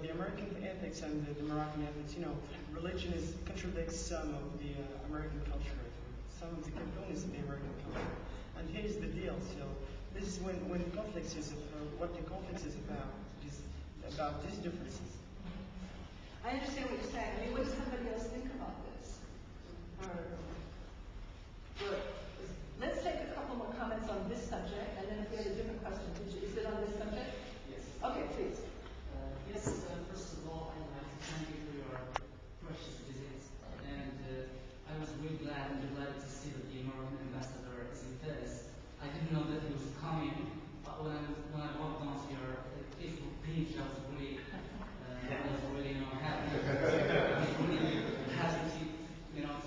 the American ethics and the Moroccan ethics, religion contradicts some of the American culture, some of the components of the American culture. And here's the deal. So this is when conflicts is what the conflict is about. It is about these differences. I understand what you're saying. I mean, what does somebody else think about this? Good. Let's take a couple more comments on this subject, and then if you have a different question, is it on this subject? Yes. Okay, please. Yes, first of all, I'd like to thank you for your precious visit. And I was really glad and delighted to see that the American ambassador is in Paris. I didn't know that he was coming, but when I walked onto your Facebook page, I was really happy. I was really happy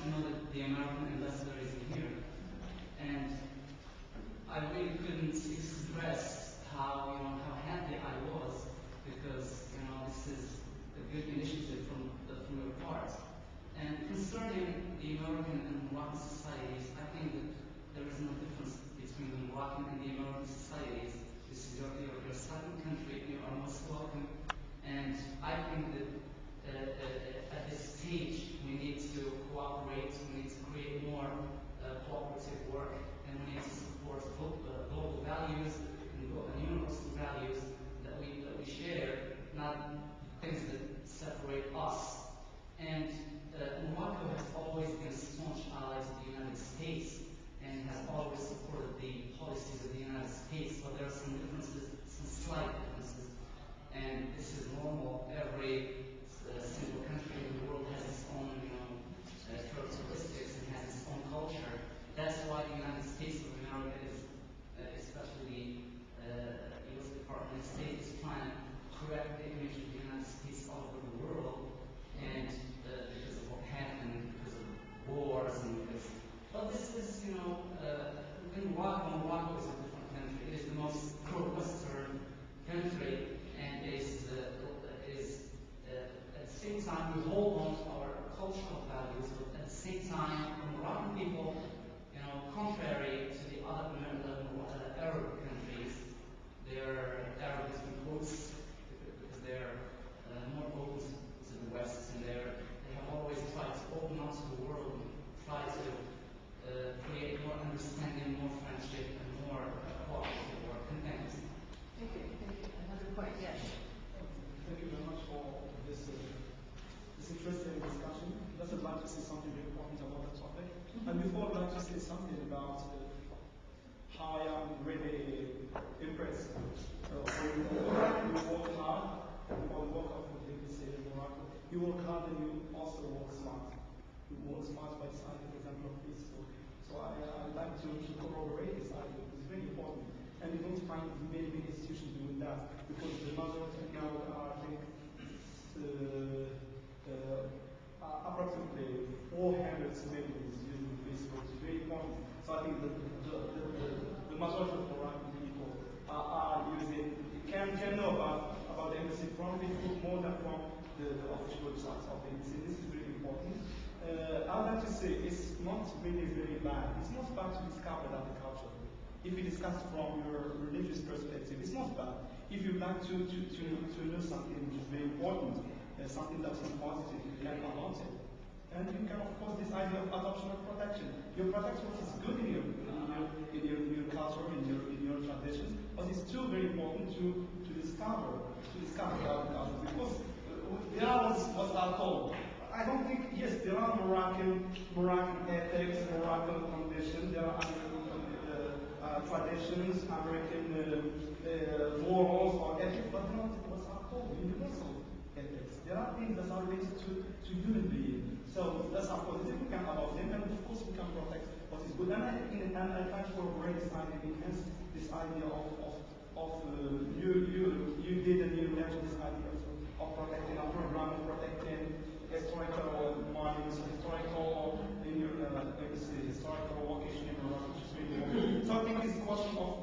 to know that the American ambassador is here. And I really couldn't express how happy I was, because this is a good initiative from your part. And concerning the American and Moroccan societies, I think that there is no difference between the Moroccan and the American societies. This is your second country. You are most welcome. And I think that at this stage we need to cooperate. We need to create more cooperative work, and we need to support global values and universal values that we share, not things that separate us. And Morocco has always been a staunch ally to the United States and has always supported the policies of the United States, but there are some differences, some slight differences, and this is normal. Every single country in the world has its own characteristics and has its own culture. That's why the United States of America is, especially the U.S. Department of State, is trying to correct the image of the United States all over the world, and because of what happened, because of wars, and because. But this is, in Morocco is a different country. It is the most pro-Western country, and is at the same time we hold on to our cultural values, but at the same time, the Moroccan people, contrary to the other Arab countries, they're Arab between quotes because they're more open to the West, and they have always tried to open up to the world, try to create more understanding, more friendship, and more cooperative work. And thanks. Thank you. Another point, yes. Thank you very much for this interesting discussion. Just would like to say something very important about the topic. And before, I'd like to say something about how I am really impressed. When you work hard, or work out with people say in Morocco, you work hard and you also work smart. You work smart by citing the example of Facebook. So I'd like to corroborate this idea. It's very important. And you don't find many institutions doing that, because the majority now are, I think, approximately 400 celebrities using Facebook. It's very important. So I think the majority of Moroccan people are using, can know about the embassy from Facebook more than from the official websites of the embassy. This is really important. I'd like to say it's not really very bad. It's not bad to discover that the culture. If you discuss from your religious perspective, it's not bad. If you'd like to know something which is very important, something that is positive, you can promote it. And you can, of course, this idea of adoption or protection. You protect what is good in your culture, in your traditions, but it's still very important to discover other cultures, because there are what are called. I don't think, yes, there are Moroccan ethics, Moroccan conditions, there are traditions, American morals or ethics, but not what are called universal ethics. There are things that are related to human beings. So that's our positive. We can adopt them, and of course we can protect what is good. And I try to corroborate this idea, enhance this idea of you did, and you mentioned this idea of protecting a program, of protecting historical monuments, historical historical location in Morocco, which is really important. So I think this question of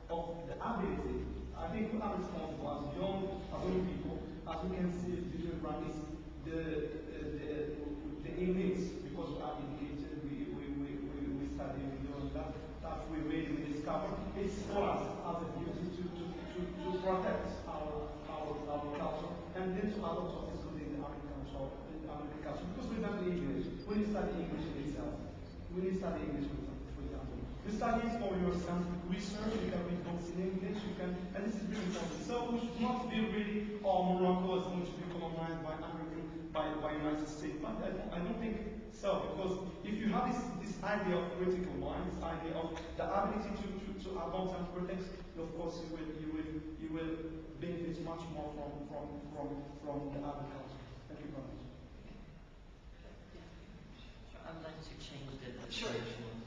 the ability, I think we are responsible as young people, as we can see different branches, the elites, because we are educated, we study, we know that we read, we discover. It's for us as a duty to protect our culture. when you study English, for example. You study it for your scientific research, you can read books in English, you can, and this is really important. So we should not be really, Morocco is going to be colonized by United States. But I don't think so, because if you have this idea of critical mind, this idea of the ability to adopt and protect, of course you will benefit much more from the agriculture. Thank you very much. I'd like to change the Sure. direction of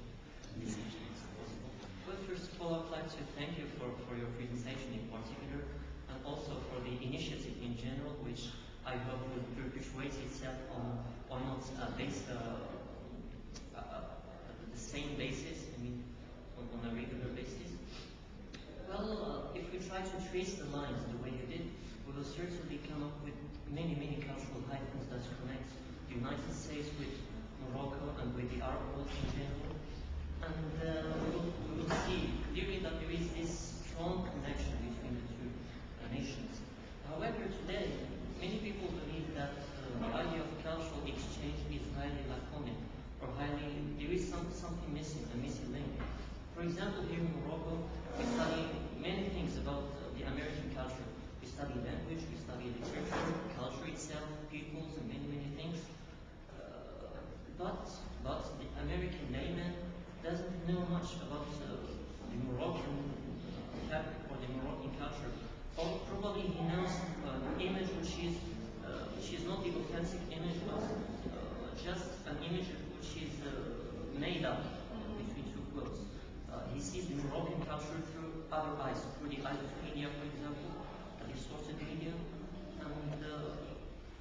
this issue, if possible. Well, first of all, I'd like to thank you for your presentation in particular, and also for the initiative in general, which I hope will perpetuate itself on not the same basis, I mean, on a regular basis. Well, if we try to trace the lines the way you did, we will certainly come up with many, many cultural hyphens that connect the United States with Morocco and with the Arab world in general. And we will see clearly that there is this strong connection between the two nations. However, today, many people believe that the idea of cultural exchange is highly laconic, or there is something missing, a missing link. For example, here in Morocco, we study many things about the American culture. We study language, we study literature, culture itself, peoples, and many, many things. But the American layman doesn't know much about the Moroccan fabric or the Moroccan culture. Or probably he knows an image which is not the authentic image, but just an image which is made up between two quotes. He sees the Moroccan culture through other eyes, through the eyes of media, for example, the distorted media. And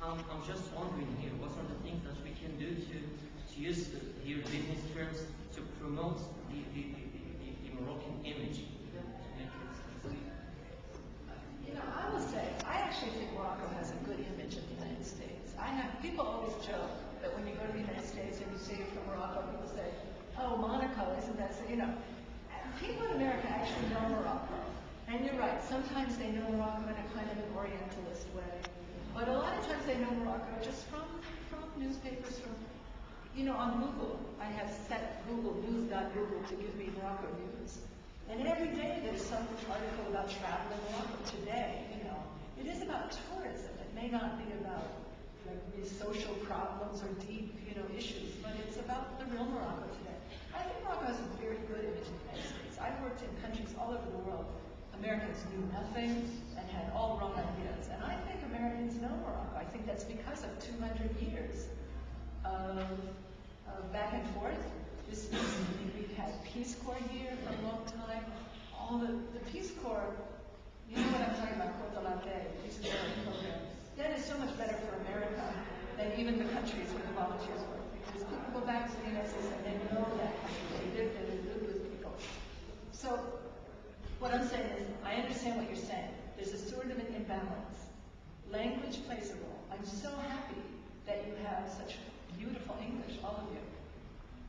I'm just wondering here, what are the things that we can do to use here business terms to promote the Moroccan image? You know, I will say, I actually think Morocco has a good image in the United States. People always joke that when you go to the United States and you say you're from Morocco, people say, oh, Monaco, isn't that so, you know. People in America actually know Morocco. And you're right, sometimes they know Morocco in a kind of an Orientalist way. But a lot of times they know Morocco just from newspapers, on Google. I have set Google, news.google, to give me Morocco news. And every day there's some article about travel in Morocco. Today, it is about tourism. It may not be about these social problems or deep, issues, but it's about the real Morocco today. I think Morocco has a very good image in the United States. I've worked in countries all over the world. Americans knew nothing and had all wrong ideas. And I think Americans know Morocco. I think that's because of 200 years of back and forth. We've had Peace Corps here for a long time. All the Peace Corps, you know what I'm talking about, Corte Latte, Peace and War program. That is so much better for America than even the countries where the volunteers work. Because people go back to the United States and they know that country. They live there, they live with people. So what I'm saying is, I understand what you're saying. There's a sort of an imbalance. Language plays a role. I'm so happy that you have such beautiful English, all of you.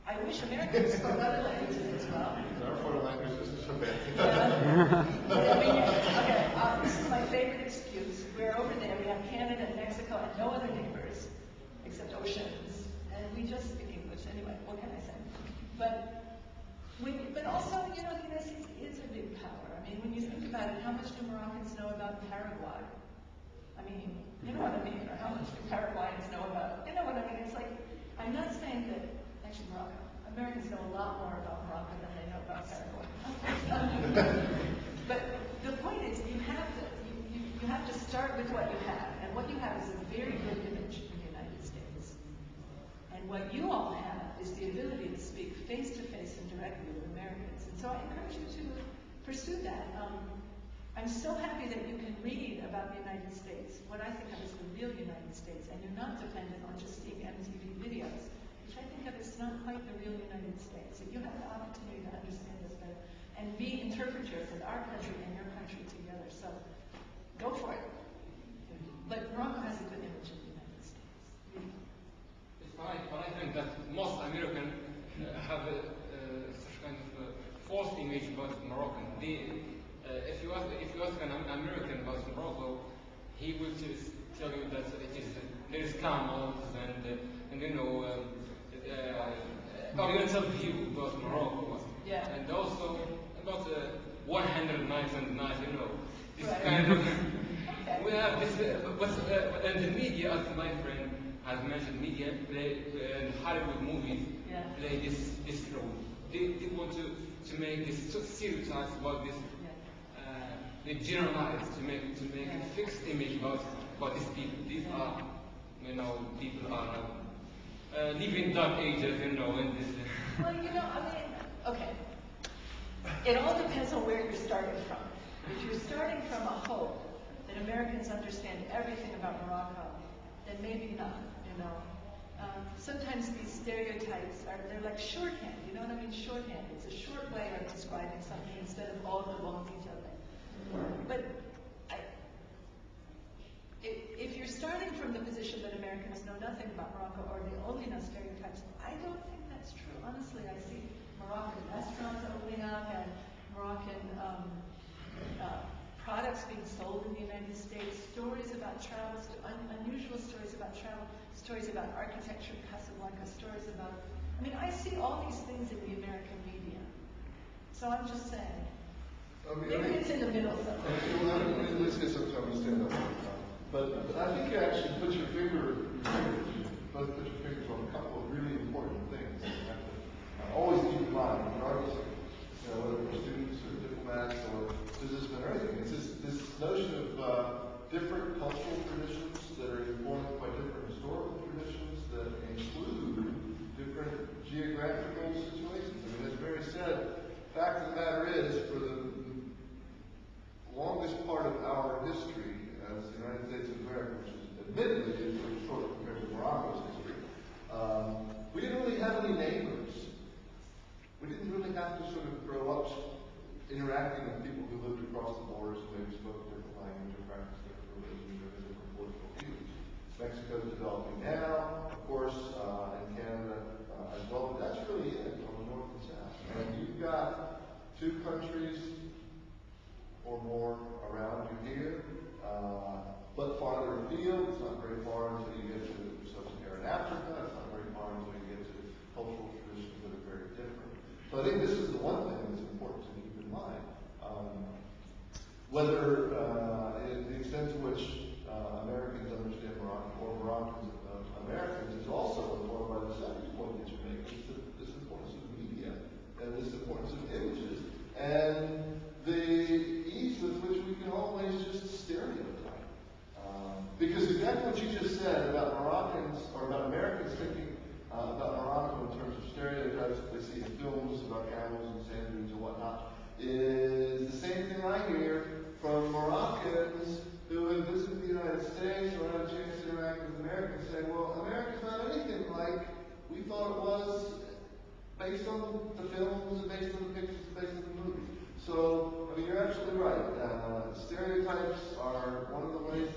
I wish Americans spoke other languages as well. Therefore, the language isn't so bad. This is my favorite excuse. We're over there. We have Canada and Mexico and no other neighbors except oceans, and we just speak English anyway. What can I say? But also, the United States is a big power. I mean, when you think about it, how much do Moroccans know about Paraguay? I mean, you know what I mean? Or how much do Paraguayans know about? You know what I mean? It's like, I'm not saying that. Actually, Morocco. Americans know a lot more about Morocco than they know about Paraguay. But the point is, you have to start with what you have, and what you have is a very good image in the United States. And what you all have is the ability to speak face to face and directly with Americans. And so I encourage you to pursue that. I'm so happy that you can read about the United States, what I think of as the real United States, and you're not dependent on just seeing MTV videos. I think of it's not quite the real United States. So you have the opportunity to understand this better and be interpreters with our country and your country together. So go for it. But Morocco has a good image of the United States. But I think that most Americans have such kind of false image about Moroccan. If you ask an American about Morocco, he will just tell you that there is camels and Oriental view about Morocco, Yeah. and also about 100 nights and nights, this Right. kind of. Okay. We have this, and the media, as my friend has mentioned, media play and Hollywood movies Yeah. play this role. They want to make this stereotypes about this. Yeah. They generalize to make Yeah. a fixed image about these people. These are, people are living dark ages, in this. Well, okay. It all depends on where you're starting from. If you're starting from a hope that Americans understand everything about Morocco, then maybe not, Sometimes these stereotypes they're like shorthand, you know what I mean? Shorthand. It's a short way of describing something instead of all the long detail. But if you're starting from the position that Americans know nothing about Morocco or they only know stereotypes, I don't think that's true. Honestly, I see Moroccan restaurants opening up and Moroccan products being sold in the United States, stories about travel, unusual stories about travel, stories about architecture in Casablanca, stories about... I see all these things in the American media. So I'm just saying, maybe it's in the middle somewhere. Let's get some time to stand up. But I think you actually put your fingers on a couple of really important things that you have to always keep in mind, regardless of whether we're students or diplomats or businessmen or anything. It's this notion of different cultural traditions that are informed by different historical traditions that include different geographical situations. As Mary said, the fact of the matter is, for the longest part of our history as the United States of America, which is admittedly pretty short compared to Morocco's history, we didn't really have any neighbors. We didn't really have to sort of grow up interacting with people who lived across the borders and maybe spoke a different language or practiced different religions or had different political views. Mexico's developing now, of course, and Canada as well, but that's really it on the north and south. And you've got two countries or more around you here, but farther afield. It's not very far until you get to sub-Saharan Africa. It's not very far until you get to cultural traditions that are very different. So I think this is the one thing that's important to keep in mind. Whether the extent to which Americans understand Morocco or Moroccans Americans is also informed by the second point that you make, which is this importance of media and this importance of images and the ease with which we can always just stereotype. Because exactly what you just said about Moroccans or about Americans thinking about Morocco in terms of stereotypes that they see in films about camels and sand dunes and whatnot is the same thing I hear from Moroccans who have visited the United States or had a chance to interact with Americans saying, well, America's not anything like we thought it was based on the films and based on the pictures and based on the movies. So, you're absolutely right. Stereotypes are one of the ways